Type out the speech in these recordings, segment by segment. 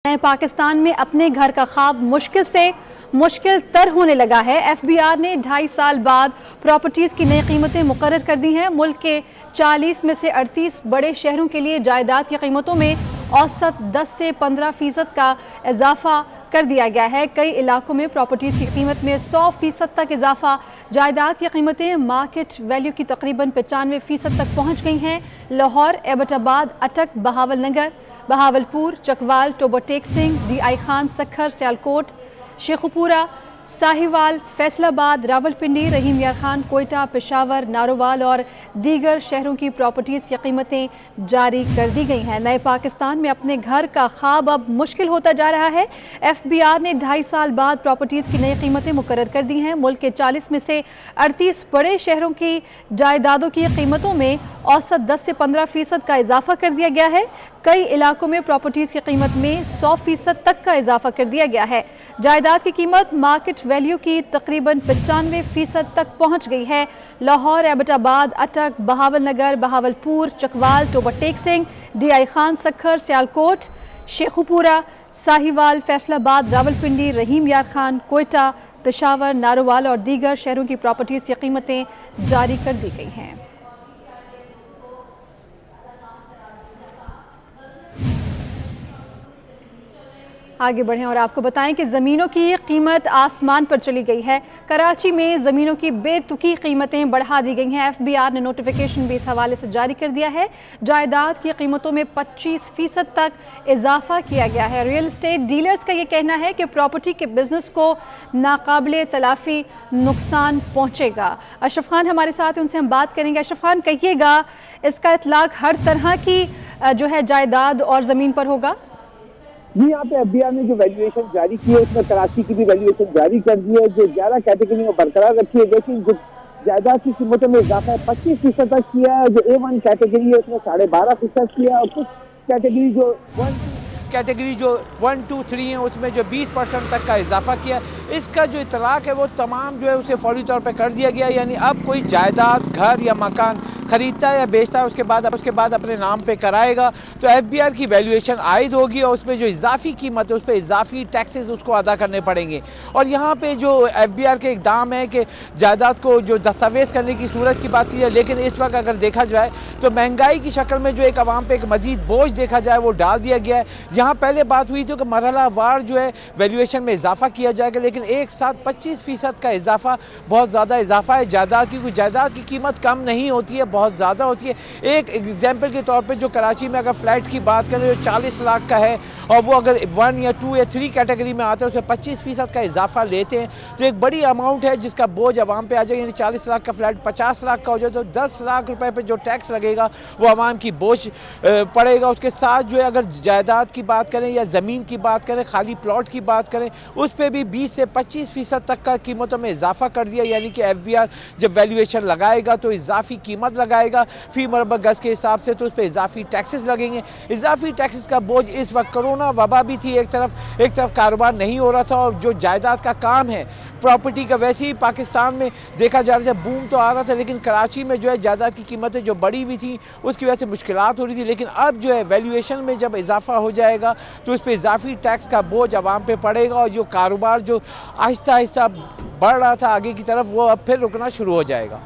पाकिस्तान में अपने घर का ख्वाब मुश्किल से मुश्किल तर होने लगा है। एफबीआर ने 2.5 साल बाद प्रॉपर्टीज़ की नई कीमतें मुकर्रर कर दी हैं। मुल्क के 40 में से 38 बड़े शहरों के लिए जायदाद की कीमतों में औसत 10 से 15% का इजाफा कर दिया गया है। कई इलाकों में प्रॉपर्टीज़ की कीमत में 100% तक इजाफा। जायदाद की कीमतें मार्केट वैल्यू की तकरीबन 95% तक पहुँच गई हैं। लाहौर, एबटाबाद, अटक, बहावलनगर, बहावलपुर, चकवाल, टोबर टेक सिंह, DI खान, सखर, सियालकोट, शेखुपुरा, साहिवाल, फैसलाबाद, रावलपिंडी, रहीम यार खान, कोयटा, पेशावर, नारोवाल और दीगर शहरों की प्रॉपर्टीज़ की कीमतें जारी कर दी गई हैं। नए पाकिस्तान में अपने घर का ख्वाब अब मुश्किल होता जा रहा है। एफबीआर ने 2.5 साल बाद प्रॉपर्टीज़ की नई कीमतें मुकर्रर कर दी हैं। मुल्क के 40 में से 38 बड़े शहरों की जायदादों की कीमतों में औसत 10 से 15% का इजाफा कर दिया गया है। कई इलाकों में प्रॉपर्टीज़ की कीमत में 100% तक का इजाफा कर दिया गया है। जायदाद की कीमत मार्केट वैल्यू की तकरीबन 95% तक पहुंच गई है। लाहौर, एबटाबाद, अटक, बहावलनगर, बहावलपुर, चकवाल, टोबर टेक सिंह, DI खान, सखर, सियालकोट, शेखुपुरा, साहिवाल, फैसलाबाद, रावलपिंडी, रहीम यार खान, कोयटा, पेशावर, नारोवाल और दीगर शहरों की प्रॉपर्टीज़ की कीमतें जारी कर दी गई हैं। आगे बढ़ें और आपको बताएं कि ज़मीनों की कीमत आसमान पर चली गई है। कराची में ज़मीनों की बेतुकी कीमतें बढ़ा दी गई हैं। एफबीआर ने नोटिफिकेशन भी इस हवाले से जारी कर दिया है। जायदाद की कीमतों में 25% तक इजाफा किया गया है। रियल एस्टेट डीलर्स का ये कहना है कि प्रॉपर्टी के बिजनेस को नाकाबिले तलाफी नुकसान पहुँचेगा। अशरफ खान हमारे साथ हैं, उनसे हम बात करेंगे। अशरफ खान, कहिएगा, इसका इतलाक हर तरह की जो है जायदाद और ज़मीन पर होगा? जी, यहाँ पे एफबीआर ने जो वैल्यूएशन जारी की है उसमें कराची की भी वैल्यूएशन जारी कर दी है, जो 11 कैटेगरी में बरकरार रखी है। लेकिन जो जायदाद की कीमतों में इजाफा 25% तक किया है। जो A1 कैटेगरी है उसमें 12.5% किया है और कुछ कैटेगरी जो 1, 2, 3 है उसमें जो 20% तक का इजाफा किया। इसका जो इतलाक है वो तमाम जो है उसे फौरी तौर पे कर दिया गया। यानी अब कोई जायदाद, घर या मकान खरीदता है या बेचता है उसके बाद अपने नाम पे कराएगा तो एफबीआर की वैल्यूएशन आयद होगी और उसमें जो इजाफी कीमत है उस पर इजाफी टैक्सेस उसको अदा करने पड़ेंगे। और यहाँ पे जो एफबीआर के इकदाम है कि जायदाद को जो दस्तावेज़ करने की सूरत की बात की जाए, लेकिन इस वक्त अगर देखा जाए तो महंगाई की शक्ल में जो एक आवाम पे एक मजीद बोझ देखा जाए वो डाल दिया गया है। यहाँ पहले बात हुई थी कि मरहला वार जो है वैल्यूएशन में इजाफा किया जाएगा, लेकिन एक साथ 25% का इजाफा बहुत ज़्यादा इजाफा है जायदाद की। कोई जायदाद की कीमत कम नहीं होती है, बहुत ज़्यादा होती है। एक एग्जाम्पल के तौर पे जो कराची में अगर फ्लैट की बात करें जो 40 लाख का है और वो अगर 1 या 2 या 3 कैटेगरी में आता है उसमें 25% का इजाफा लेते हैं तो एक बड़ी अमाउंट है जिसका बोझ आवाम पे आ जाएगा। यानी 40 लाख का फ्लैट 50 लाख का हो जाए तो 10 लाख रुपए पे जो टैक्स लगेगा वो आवाम की बोझ पड़ेगा। उसके साथ जो है अगर जायदाद की बात करें या ज़मीन की बात करें, खाली प्लॉट की बात करें, उस पर भी 20 से 25% तक का कीमतों में इजाफा कर दिया। यानी कि एफबीआर जब वैल्यूएशन लगाएगा तो इजाफी कीमत लगाएगा फी मरबा गज के हिसाब से, तो उस पर इजाफी टैक्सेस लगेंगे। इजाफी टैक्सेस का बोझ इस वक्त कोरोना वबा भी थी, एक तरफ कारोबार नहीं हो रहा था और जो जायदाद का काम है प्रॉपर्टी का वैसे ही पाकिस्तान में देखा जा रहा था, बूम तो आ रहा था, लेकिन कराची में जो है जायदाद की कीमतें जो बढ़ी हुई थी उसकी वजह से मुश्किलात हो रही थी। लेकिन अब जो है वैल्यूएशन में जब इजाफा हो जाएगा तो उस पर इजाफी टैक्स का बोझ आवाम पे पड़ेगा और जो कारोबार जो आहिस्ता आहिस्ता बढ़ रहा था आगे की तरफ वो अब फिर रुकना शुरू हो जाएगा।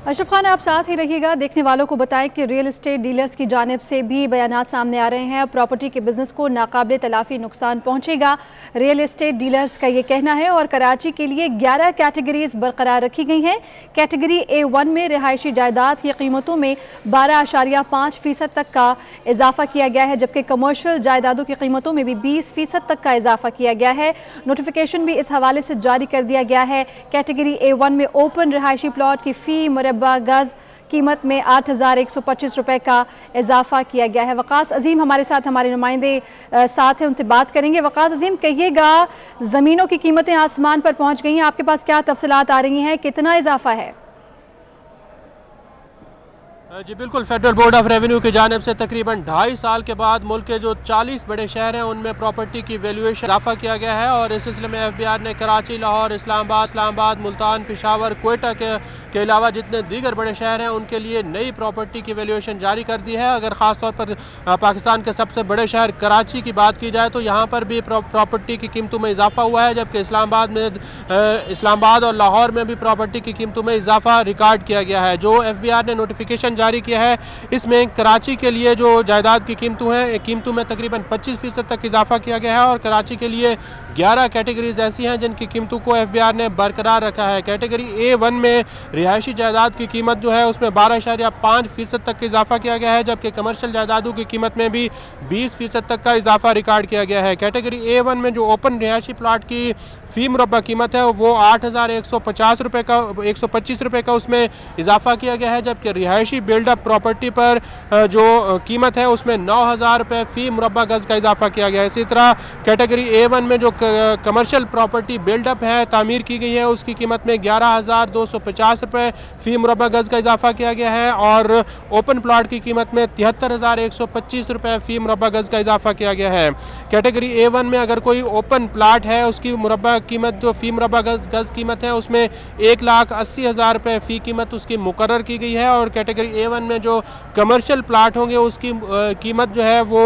अशरफ खान, आप साथ ही रहिएगा। देखने वालों को बताएं कि रियल एस्टेट डीलर्स की जानिब से भी बयानात सामने आ रहे हैं। प्रॉपर्टी के बिजनेस को नाकाबिले तलाफी नुकसान पहुंचेगा, रियल एस्टेट डीलर्स का ये कहना है। और कराची के लिए 11 कैटेगरीज बरकरार रखी गई हैं। कैटेगरी A1 में रिहायशी जायदाद की कीमतों में 12.5% तक का इजाफा किया गया है, जबकि कमर्शियल जायदादों की कीमतों में भी 20% तक का इजाफा किया गया है। नोटिफिकेशन भी इस हवाले से जारी कर दिया गया है। कैटेगरी A1 में ओपन रिहायशी प्लॉट की फ़ी गज कीमत में 8,125 रुपए का इजाफा किया गया है। वकास अजीम हमारे साथ, हमारे नुमाइंदे साथ हैं, उनसे बात करेंगे। वकास अजीम, कहिएगा, ज़मीनों की कीमतें आसमान पर पहुंच गई हैं, आपके पास क्या तफसीलात आ रही हैं, कितना इजाफा है? जी बिल्कुल, फेडरल बोर्ड ऑफ रेवेन्यू की जानिब से तकरीबन 2.5 साल के बाद मुल्क के जो 40 बड़े शहर हैं उनमें प्रॉपर्टी की वैल्यूएशन इजाफा किया गया है और इस सिलसिले में FBR ने कराची, लाहौर, इस्लामाबाद, मुल्तान, पेशावर, क्वेटा के अलावा जितने दीगर बड़े शहर हैं उनके लिए नई प्रॉपर्टी की वैल्यूएशन जारी कर दी है। अगर ख़ास तौर पर पाकिस्तान के सबसे बड़े शहर कराची की बात की जाए तो यहाँ पर भी प्रॉपर्टी की कीमतों में इजाफा हुआ है, जबकि इस्लामाबाद और लाहौर में भी प्रॉपर्टी की कीमतों में इजाफा रिकॉर्ड किया गया है। जो FBR ने नोटिफिकेशन जारी किया है इसमें कराची के लिए जो जायदाद की कीमतों में तकरीबन 25% तक इजाफा किया गया है और कराची के लिए 11 कैटेगरीज ऐसी हैं जिनकी कीमतों को FBR ने बरकरार रखा है। कैटेगरी A1 में रिहायशी जायदाद की कीमत जो है उसमें 12.5% तक इजाफा किया गया है, जबकि कमर्शियल जायदादों की कीमत में भी 20% तक का इजाफा रिकॉर्ड किया गया है। कैटेगरी A1 में जो ओपन रिहायशी प्लाट की फ़ी मुरब्बा कीमत है वो 8,125 रुपये का उसमें इजाफा किया गया है, जबकि रिहायशी बिल्डअप प्रॉपर्टी पर जो कीमत है उसमें 9,000 रुपये फ़ी मुरब्बा गज़ का इजाफा किया गया है। इसी तरह कैटेगरी A1 में जो कमर्शियल प्रॉपर्टी बिल्डअप है, तामीर की गई है, उसकी कीमत में 11,250 रुपये फ़ी मुरब्बा गज़ का इजाफा किया गया है और ओपन प्लाट की कीमत में 73,125 रुपये फ़ी मुरब्बा गज़ का इजाफा किया गया है। कैटेगरी A1 में अगर कोई ओपन प्लाट है उसकी मुरब्बा कीमत जो फ़ी मुरब्बा गज़ कीमत है उसमें 1,80,000 रुपये फ़ी कीमत उसकी मुकर्रर की गई है और कैटेगरी A1 में जो कमर्शियल प्लाट होंगे उसकी कीमत जो है वो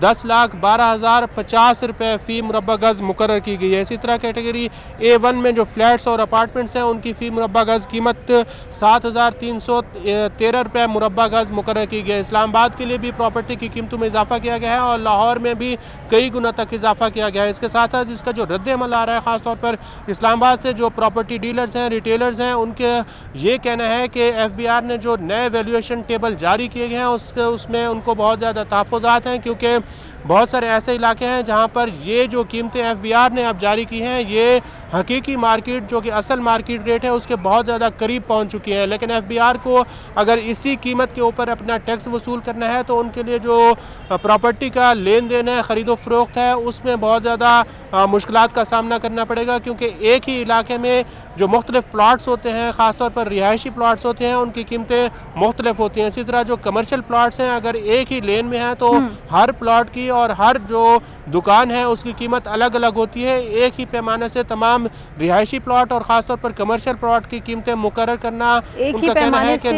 10,12,050 रुपये फ़ी मुरब्बा गज़ मुकर्रर की गई है। इसी तरह कैटेगरी A1 में जो फ्लैट्स और अपार्टमेंट्स हैं उनकी फ़ी मुरब्बा गज़ कीमत 7,313 रुपये मुरब्बा गज़ मुकर्रर की गई है। इस्लामाबाद के लिए भी प्रॉपर्टी की कीमतों में इजाफा किया गया है और लाहौर में भी कई गुना तक इजाफा किया गया है। इसके साथ साथ इसका जो रद्द अमल आ रहा है ख़ासतौर पर इस्लामाबाद से जो प्रॉपर्टी डीलर्स हैं, रिटेलर्स हैं, उनके ये कहना है कि FBR ने जो नए वैल्यूएशन टेबल जारी किए गए हैं उसमें उनको बहुत ज़्यादा तहफ़्फ़ुज़ात हैं, क्योंकि बहुत सारे ऐसे इलाके हैं जहां पर ये जो कीमतें FBR ने अब जारी की हैं ये हकीकी मार्केट जो कि असल मार्केट रेट है उसके बहुत ज़्यादा करीब पहुंच चुकी है। लेकिन FBR को अगर इसी कीमत के ऊपर अपना टैक्स वसूल करना है तो उनके लिए जो प्रॉपर्टी का लेन देन है, ख़रीदो फरोख्त है, उसमें बहुत ज़्यादा मुश्किलात का सामना करना पड़ेगा, क्योंकि एक ही इलाके में जो मुख्तलिफ प्लाट्स होते हैं, ख़ासतौर पर रिहायशी प्लाट्स होते हैं, उनकी कीमतें मुख्तलिफ होती हैं। इसी तरह जो कमर्शियल प्लाट्स हैं अगर एक ही लेन में हैं तो हर प्लाट की और हर जो दुकान है उसकी कीमत अलग अलग होती है। एक ही पैमाने से तमाम रिहायशी प्लाट और ख़ासतौर पर कमर्शियल प्लाट की कीमतें मुकर्रर करना एक ही पैमाने से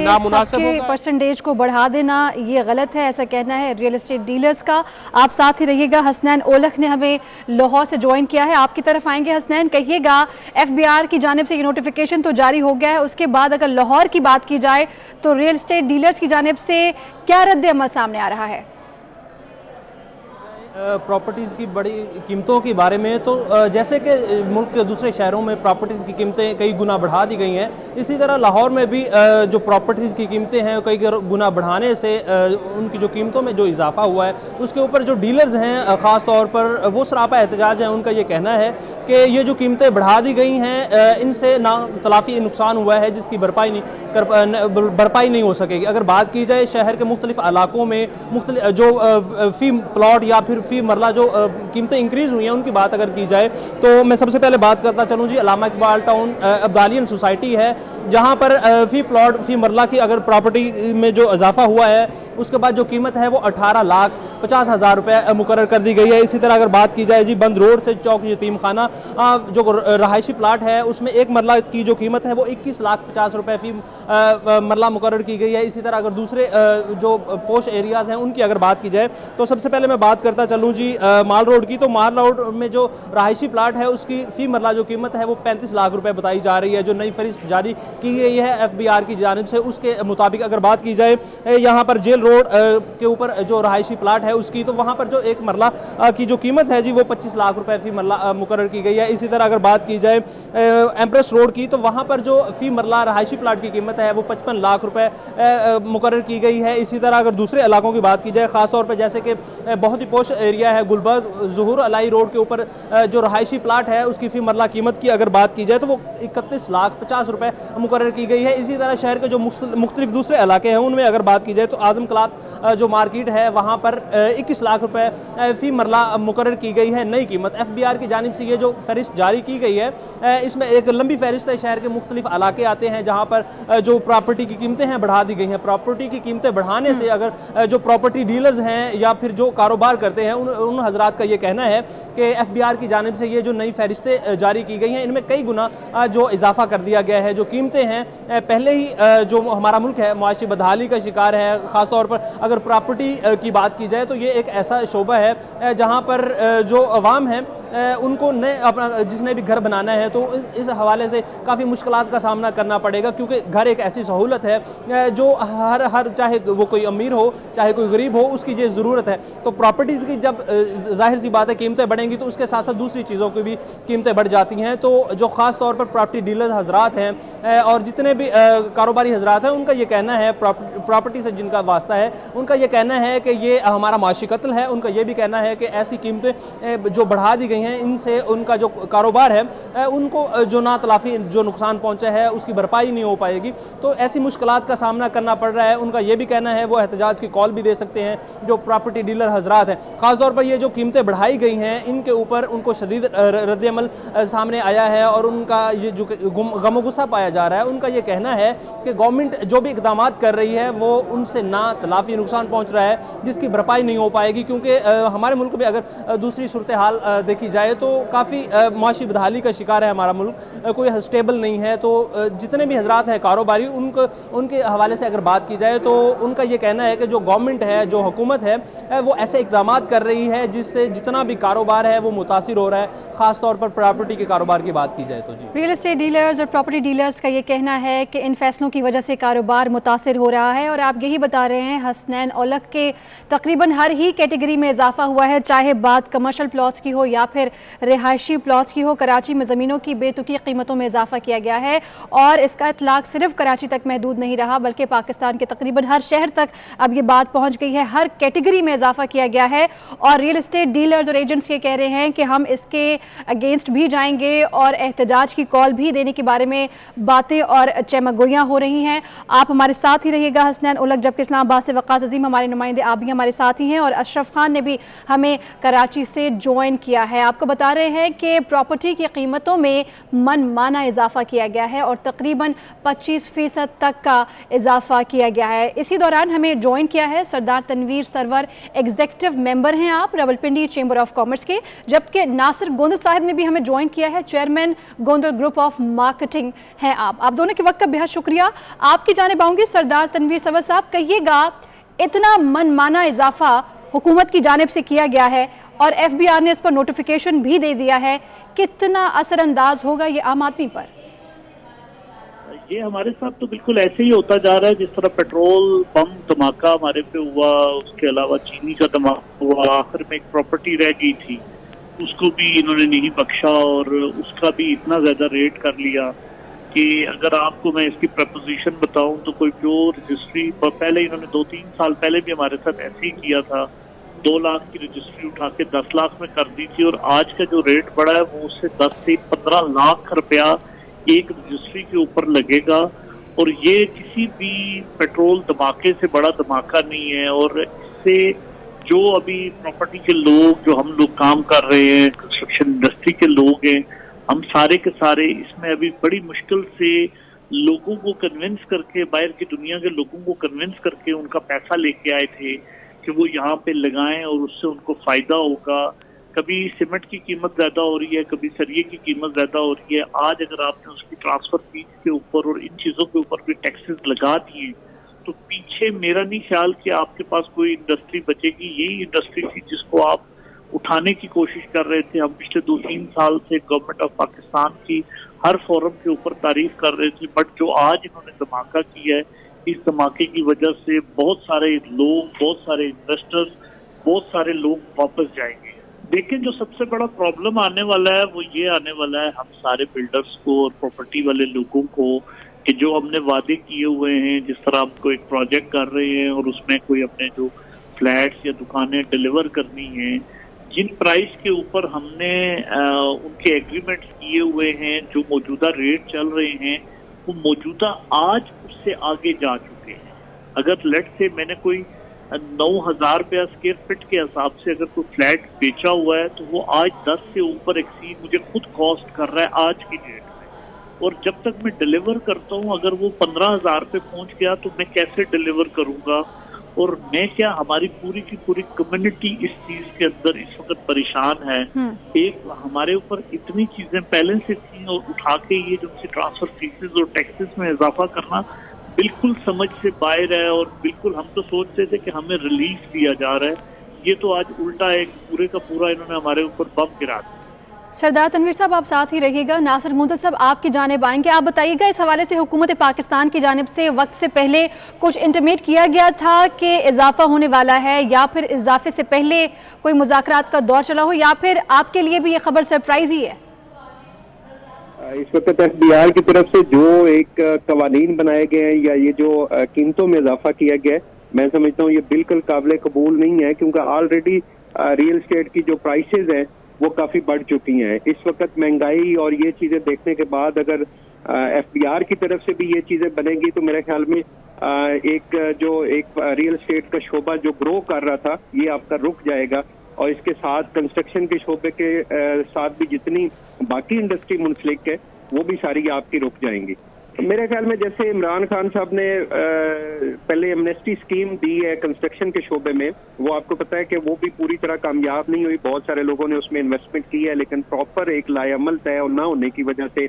सबके परसेंटेज को बढ़ा देना ये गलत है, ऐसा कहना है रियल एस्टेट डीलर्स का। आप साथ ही रहिएगा। हसनैन ओलख ने हमें लाहौर से ज्वाइन किया है, आपकी तरफ आएंगे। हसनैन, कहिएगा FBR की जानिब से ये नोटिफिकेशन तो जारी हो गया है, उसके बाद अगर लाहौर की बात की जाए तो रियल एस्टेट डीलर्स की जानिब से क्या रद्द अमल सामने आ रहा है? प्रॉपर्टीज़ की बड़ी कीमतों के बारे में तो जैसे कि मुल्क के दूसरे शहरों में प्रॉपर्टीज़ की कीमतें कई गुना बढ़ा दी गई हैं, इसी तरह लाहौर में भी जो प्रॉपर्टीज़ की कीमतें हैं कई गुना बढ़ाने से उनकी जो कीमतों में जो इजाफा हुआ है उसके ऊपर जो डीलर्स हैं ख़ास तौर पर वो सरापा एहतजाज है। उनका ये कहना है कि ये जो कीमतें बढ़ा दी गई हैं इनसे ना तलाफ़ी नुकसान हुआ है जिसकी भरपाई नहीं हो सकेगी। अगर बात की जाए शहर के मुख्तलिफ इलाकों में जो फ़ी प्लॉट या फिर फ़ी मरला जो कीमतें इंक्रीज़ हुई हैं उनकी बात अगर की जाए तो मैं सबसे पहले बात करता चलूँ जी अल्लामा इकबाल टाउन अब्दालियन सोसाइटी है, जहाँ पर फ़ी प्लॉट फ़ी मरला की अगर प्रॉपर्टी में जो इजाफा हुआ है उसके बाद जो कीमत है वो 18,50,000 रुपये मुकर्रर कर दी गई है। इसी तरह अगर बात की जाए जी बंद रोड से चौक यतीम खाना जो रहायशी प्लाट है उसमें एक मरला की जो कीमत है वो 21,50,000 रुपये फ़ी मरला मुकर्रर की गई है। इसी तरह अगर दूसरे जो पोश एरियाज़ हैं उनकी अगर बात की जाए तो सबसे पहले मैं बात करता चलूँ जी माल रोड की, तो माल रोड में जो रहायशी प्लाट है उसकी फ़ी मरला जो कीमत है वो 35 लाख रुपए बताई जा रही है। जो नई फहरिस्त जारी की गई है FBR की जानिब से उसके मुताबिक अगर बात की जाए यहाँ पर जेल रोड के ऊपर जो रहायशी प्लाट है उसकी तो वहाँ पर जो एक मरला की जो कीमत है जी वो 25 लाख रुपए फ़ी मरला मुकर्रर की गई है। इसी तरह अगर बात की जाए एम्प्रेस रोड की तो वहाँ पर जो फ़ी मरला रहायशी प्लाट की कीमत है वो 55 लाख रुपए मुकर्रर की गई है। इसी तरह अगर दूसरे इलाकों की बात की जाए ख़ासतौर पर जैसे कि बहुत ही पोश एरिया है गुलबर्ग ज़ुहूर अलाई रोड के ऊपर जो रहायशी प्लाट है उसकी फ़ी मरला कीमत की अगर बात की जाए तो वो 31,50,000 रुपए मुकर्रर की गई है। इसी तरह शहर के जो मुख्तलिफ दूसरे इलाके हैं उनमें अगर बात की जाए तो आज़म कलात जो मार्केट है वहाँ पर 21 लाख रुपए फी मरला मुकर्रर की गई है नई कीमत। FBR की जानिब से ये जो फहरिस्त जारी की गई है, इसमें एक लंबी फहरिस्त है, शहर के मुख्तलिफ इलाके आते हैं जहाँ पर जो प्रॉपर्टी की कीमतें हैं बढ़ा दी गई हैं। प्रॉपर्टी की कीमतें बढ़ाने से अगर जो प्रॉपर्टी डीलर्स हैं या फिर जो कारोबार करते हैं उन हजरात का ये कहना है कि FBR की जानिब से ये जो नई फहरिस्तें जारी की गई हैं इनमें कई गुना जो इजाफा कर दिया गया है। जो कीमतें हैं पहले ही जो हमारा मुल्क है मुआशी बदहाली का शिकार है, ख़ासतौर पर अगर प्रॉपर्टी की बात की जाए तो ये एक ऐसा शोबा है जहाँ पर जो अवाम है उनको नए अपना जिसने भी घर बनाना है तो इस हवाले से काफ़ी मुश्किलात का सामना करना पड़ेगा, क्योंकि घर एक ऐसी सहूलत है जो हर चाहे वो कोई अमीर हो चाहे कोई गरीब हो उसकी ये ज़रूरत है। तो प्रॉपर्टीज़ की जब जाहिर सी बात है कीमतें बढ़ेंगी तो उसके साथ साथ दूसरी चीज़ों की भी कीमतें बढ़ जाती हैं। तो जो ख़ास तौर पर प्रॉपर्टी डीलर हजरात हैं और जितने भी कारोबारी हजरात हैं उनका ये कहना है, प्रॉपर्टी से जिनका वास्ता है उनका ये कहना है कि ये हमारा माशी कत्ल है। उनका ये भी कहना है कि ऐसी कीमतें जो बढ़ा दी गई हैं इनसे उनका जो कारोबार है उनको जो ना तलाफी जो नुकसान पहुंचा है उसकी भरपाई नहीं हो पाएगी। तो ऐसी मुश्किलात का सामना करना पड़ रहा है। उनका ये भी कहना है वो एहतजाज की कॉल भी दे सकते हैं जो प्रॉपर्टी डीलर हजरात हैं। ख़ासतौर पर ये जो कीमतें बढ़ाई गई हैं इनके ऊपर उनको शदीद रद्दअमल सामने आया है और उनका ये जो गम गुस्सा पाया जा रहा है। उनका ये कहना है कि गवर्नमेंट जो भी इकदाम कर रही है वो उनसे ना तलाफी नुकसान पहुँच रहा है जिसकी भरपाई नहीं हो पाएगी, क्योंकि हमारे मुल्क में अगर दूसरी सूरत हाल देखी जाए तो काफ़ी माशी बदहाली का शिकार है हमारा मुल्क, कोई स्टेबल नहीं है। तो जितने भी हजरात हैं कारोबारी उनके हवाले से अगर बात की जाए तो उनका ये कहना है कि जो गवर्नमेंट है जो हुकूमत है वो ऐसे इक़दाम कर रही है जिससे जितना भी कारोबार है वो मुतासिर हो रहा है, ख़ास तौर पर प्रॉपर्टी के कारोबार की बात की जाए तो जी। रियल एस्टेट डीलर्स और प्रॉपर्टी डीलर्स का ये कहना है कि इन फैसलों की वजह से कारोबार मुतासिर हो रहा है। और आप यही बता रहे हैं हसनैन ओलग के तकरीबन हर ही कैटेगरी में इजाफा हुआ है, चाहे बात कमर्शियल प्लॉट्स की हो या फिर रिहायशी प्लॉट्स की हो। कराची में ज़मीनों की बेतुकी कीमतों में इजाफा किया गया है और इसका इतलाक सिर्फ कराची तक महदूद नहीं रहा बल्कि पाकिस्तान के तकरीबन हर शहर तक अब ये बात पहुँच गई है। हर कैटेगरी में इजाफा किया गया है और रियल एस्टेट डीलर्स और एजेंट्स ये कह रहे हैं कि हम इसके अगेंस्ट भी जाएंगे और एहतजाज की कॉल भी देने के बारे में बातें और चमगोइयाँ हो रही हैं। आप हमारे साथ ही रहिएगा। हसनैन ओलग जबकि इस्लामाबाद से वक़ास अजीम हमारे नुमाइंदे आप भी हमारे साथ ही हैं और अशरफ खान ने भी हमें कराची से ज्वाइन किया है। आपको बता रहे हैं कि प्रॉपर्टी की कीमतों में मनमाना इजाफा किया गया है और तकरीबन 25% तक का इजाफा किया गया है। इसी दौरान हमें ज्वाइन किया है सरदार तनवीर सरवर, एग्जीक्यूटिव मेंबर हैं आप रावलपिंडी चेंबर ऑफ कॉमर्स के, जबकि नासिर गोंदल साहब ने भी हमें ज्वाइन किया है, chairman Gondal group of marketing हैं आप दोनों के वक्त का बेहद शुक्रिया। आपकी जानिब आऊंगी सरदार तनवीर सरवर साहब, कहिएगा इतना मनमाना इजाफा हुकूमत की जानिब से किया गया है और FBR ने इस पर नोटिफिकेशन भी दे दिया है, कितना असरअंदाज होगा ये आम आदमी पर? ये हमारे साथ तो बिल्कुल ऐसे ही होता जा रहा है जिस तरह पेट्रोल बम धमाका हमारे पे हुआ, उसके अलावा चीनी का धमाका हुआ, आखिर में एक प्रॉपर्टी रह गई थी उसको भी इन्होंने नहीं बख्शा और उसका भी इतना ज्यादा रेट कर लिया कि अगर आपको मैं इसकी प्रपोजिशन बताऊं तो कोई प्योर रजिस्ट्री पहले इन्होंने 2-3 साल पहले भी हमारे साथ ऐसे ही किया था, 2 लाख की रजिस्ट्री उठा के 10 लाख में कर दी थी और आज का जो रेट बढ़ा है वो उससे 10 से 15 लाख रुपया एक रजिस्ट्री के ऊपर लगेगा और ये किसी भी पेट्रोल धमाके से बड़ा धमाका नहीं है। और इससे जो अभी प्रॉपर्टी के लोग जो हम लोग काम कर रहे हैं, कंस्ट्रक्शन इंडस्ट्री के लोग हैं, हम सारे के सारे इसमें अभी बड़ी मुश्किल से लोगों को कन्विंस करके, बाहर की दुनिया के लोगों को कन्विंस करके उनका पैसा लेके आए थे कि वो यहाँ पे लगाएं और उससे उनको फायदा होगा। कभी सीमेंट की कीमत ज्यादा हो रही है, कभी सरिये की कीमत ज्यादा हो रही है। आज अगर आपने उसकी ट्रांसफर फीस के ऊपर और इन चीजों के ऊपर भी टैक्सेस लगा दिए तो पीछे मेरा नहीं ख्याल कि आपके पास कोई इंडस्ट्री बचेगी। यही इंडस्ट्री थी जिसको आप उठाने की कोशिश कर रहे थे। हम पिछले 2-3 साल से गवर्नमेंट ऑफ पाकिस्तान की हर फोरम के ऊपर तारीफ कर रहे थे, बट जो आज इन्होंने धमाका किया है, इस धमाके की वजह से बहुत सारे लोग, बहुत सारे इन्वेस्टर्स, बहुत सारे लोग वापस जाएंगे। लेकिन जो सबसे बड़ा प्रॉब्लम आने वाला है वो ये आने वाला है हम सारे बिल्डर्स को और प्रॉपर्टी वाले लोगों को कि जो हमने वादे किए हुए हैं, जिस तरह हम कोई एक प्रोजेक्ट कर रहे हैं और उसमें कोई अपने जो फ्लैट्स या दुकानें डिलीवर करनी है, जिन प्राइस के ऊपर हमने उनके एग्रीमेंट्स किए हुए हैं, जो मौजूदा रेट चल रहे हैं वो मौजूदा आज उससे आगे जा चुके हैं। अगर लेट से मैंने कोई 9,000 रुपया स्क्वायर फीट के हिसाब से अगर कोई फ्लैट बेचा हुआ है तो वो आज 10 से ऊपर एक्सीड मुझे खुद कॉस्ट कर रहा है आज की डेट में। और जब तक मैं डिलीवर करता हूँ, अगर वो 15,000 पे पहुंच गया तो मैं कैसे डिलीवर करूंगा? और मैं क्या, हमारी पूरी की पूरी कम्युनिटी इस चीज के अंदर इस वक्त परेशान है। एक हमारे ऊपर इतनी चीजें पहले से थी और उठा के ये जो ट्रांसफर फीसेस और टैक्सेस में इजाफा करना बिल्कुल समझ से बाहर है। और बिल्कुल हम तो सोचते थे कि हमें रिलीफ दिया जा रहा है, ये तो आज उल्टा एक पूरे का पूरा इन्होंने हमारे ऊपर बम गिरा दिया। सरदार तनवीर साहब, आप साथ ही रहिएगा। नासिर गोंदल साहब, आपकी जानिब आएंगे। आप बताइएगा, इस हवाले से हुकूमत पाकिस्तान की जानिब से वक्त से पहले कुछ इंटीमेट किया गया था कि इजाफा होने वाला है, या फिर इजाफे से पहले कोई मुज़ाकरात का दौर चला हो, या फिर आपके लिए भी ये खबर सरप्राइज ही है? इस वक्त FBI की तरफ से जो एक कवानीन बनाए गए हैं या ये जो कीमतों में इजाफा किया गया है, मैं समझता हूँ ये बिल्कुल काबिल कबूल नहीं है, क्योंकि ऑलरेडी रियल स्टेट की जो प्राइसेस हैं वो काफी बढ़ चुकी हैं। इस वक्त महंगाई और ये चीजें देखने के बाद अगर FBR की तरफ से भी ये चीजें बनेंगी तो मेरे ख्याल में एक रियल स्टेट का शोबा जो ग्रो कर रहा था ये आपका रुक जाएगा, और इसके साथ कंस्ट्रक्शन के शोबे के साथ भी जितनी बाकी इंडस्ट्री मुंसलिक है वो भी सारी आपकी रुक जाएंगी। मेरे ख्याल में जैसे इमरान खान साहब ने पहले एमनेस्टी स्कीम दी है कंस्ट्रक्शन के शोबे में, वो आपको पता है कि वो भी पूरी तरह कामयाब नहीं हुई। बहुत सारे लोगों ने उसमें इन्वेस्टमेंट की है, लेकिन प्रॉपर एक लाएअमल तय ना होने की वजह से,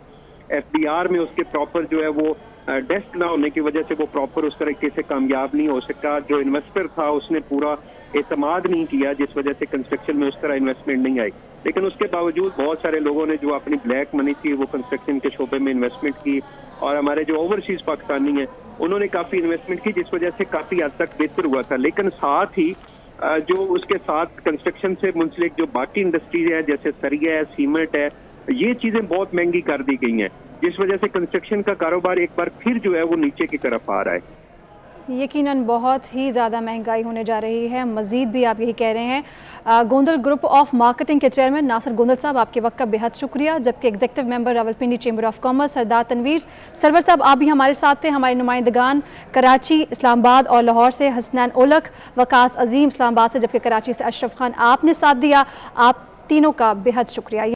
FBR में उसके प्रॉपर जो है वो डेस्क ना होने की वजह से वो प्रॉपर उस तरीके से कामयाब नहीं हो सका। जो इन्वेस्टर था उसने पूरा एतमाद नहीं किया, जिस वजह से कंस्ट्रक्शन में उस तरह इन्वेस्टमेंट नहीं आई। लेकिन उसके बावजूद बहुत सारे लोगों ने जो अपनी ब्लैक मनी थी वो कंस्ट्रक्शन के शोबे में इन्वेस्टमेंट की, और हमारे जो ओवरसीज पाकिस्तानी हैं उन्होंने काफी इन्वेस्टमेंट की, जिस वजह से काफी हद तक बेहतर हुआ था। लेकिन साथ ही जो उसके साथ कंस्ट्रक्शन से मुंसलिक जो बाकी इंडस्ट्रीज है जैसे सरिया है, सीमेंट है, ये चीजें बहुत महंगी कर दी गई हैं, जिस वजह से कंस्ट्रक्शन का कारोबार एक बार फिर जो है वो नीचे की तरफ आ रहा है। यकीनन बहुत ही ज़्यादा महंगाई होने जा रही है, मज़ीद भी आप यही कह रहे हैं। गोंदल ग्रुप ऑफ मार्केटिंग के चेयरमैन नासिर गोंदल साहब, आपके वक्त का बेहद शुक्रिया। जबकि executive member Rawalpindi chamber of commerce Sardar Tanveer Sarwar sahab, आप भी हमारे साथ थे। हमारे नुमाइंदगान कराची, इस्लामाबाद और लाहौर से हसनैन ओलक, वकास अजीम इस्लामाबाद से, जबकि कराची से अशरफ खान आपने साथ दिया। आप तीनों का बेहद शुक्रिया।